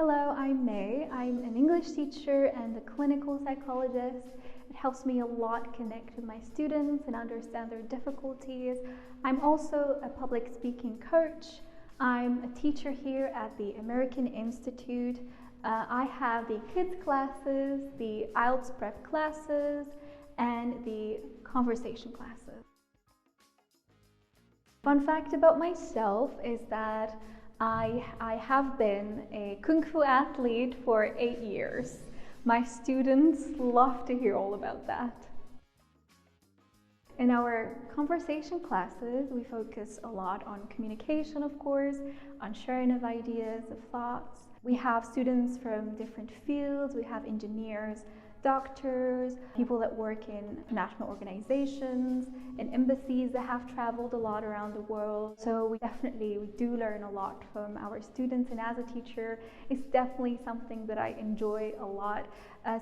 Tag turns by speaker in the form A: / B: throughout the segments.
A: Hello, I'm May. I'm an English teacher and a clinical psychologist. It helps me a lot connect with my students and understand their difficulties. I'm also a public speaking coach. I'm a teacher here at the American Institute. I have the kids classes, the IELTS prep classes, and the conversation classes. Fun fact about myself is that I have been a Kung Fu athlete for 8 years. My students love to hear all about that. In our conversation classes, we focus a lot on communication, of course, on sharing of ideas, of thoughts. We have students from different fields. We have engineers, doctors, people that work in national organizations, in embassies that have traveled a lot around the world. So we do learn a lot from our students, and as a teacher, it's definitely something that I enjoy a lot.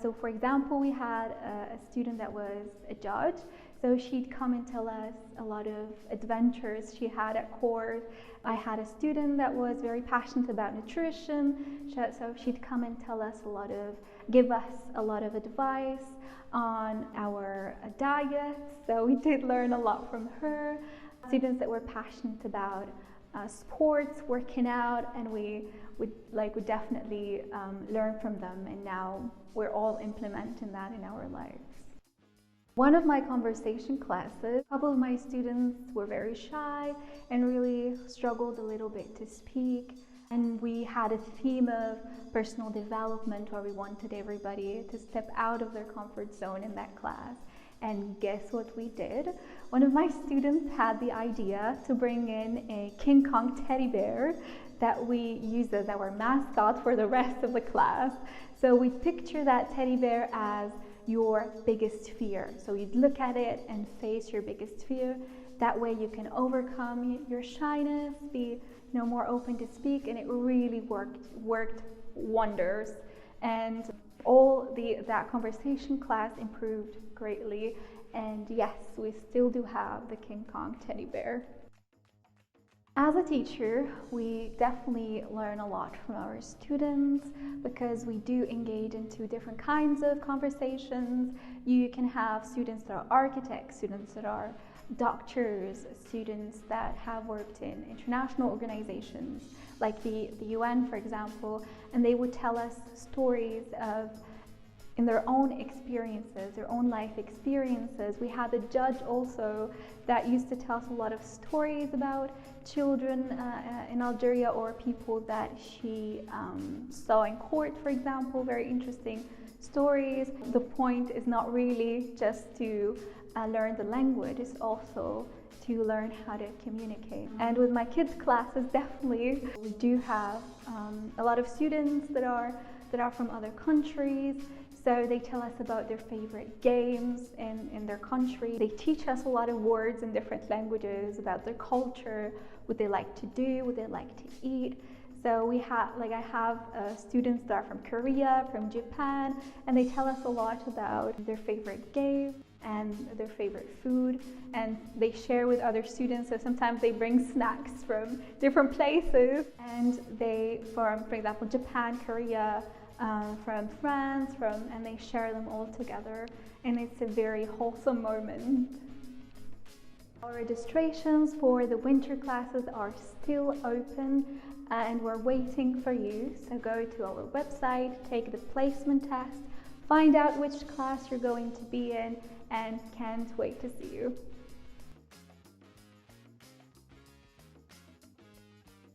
A: So for example, we had a student that was a judge. So she'd come and tell us a lot of adventures she had at court. I had a student that was very passionate about nutrition, so she'd come and give us a lot of advice on our diets. So we did learn a lot from her. Students that were passionate about sports, working out, and we would definitely learn from them, and now we're all implementing that in our lives. One of my conversation classes, a couple of my students were very shy and really struggled a little bit to speak. And we had a theme of personal development where we wanted everybody to step out of their comfort zone in that class. And guess what we did? One of my students had the idea to bring in a King Kong teddy bear that we use as our mascot for the rest of the class. So we picture that teddy bear as your biggest fear. So you'd look at it and face your biggest fear. That way you can overcome your shyness, be more open to speak, and it really worked wonders. And that conversation class improved greatly. And yes, we still do have the King Kong teddy bear. As a teacher, we definitely learn a lot from our students because we do engage into different kinds of conversations. You can have students that are architects, students that are doctors, students that have worked in international organizations like the UN, for example, and they would tell us stories in their own experiences, their own life experiences. We had a judge also that used to tell us a lot of stories about children in Algeria, or people that she saw in court, for example, very interesting stories. The point is not really just to learn the language, it's also to learn how to communicate. And with my kids' classes, definitely, we do have a lot of students that are from other countries. So they tell us about their favorite games in their country. They teach us a lot of words in different languages about their culture, what they like to do, what they like to eat. So I have students that are from Korea, from Japan, and they tell us a lot about their favorite game and their favorite food, and they share with other students. So sometimes they bring snacks from different places, and for example, Japan, Korea, from France, and they share them all together, and it's a very wholesome moment. Our registrations for the winter classes are still open, and we're waiting for you. So go to our website, take the placement test, find out which class you're going to be in, and can't wait to see you.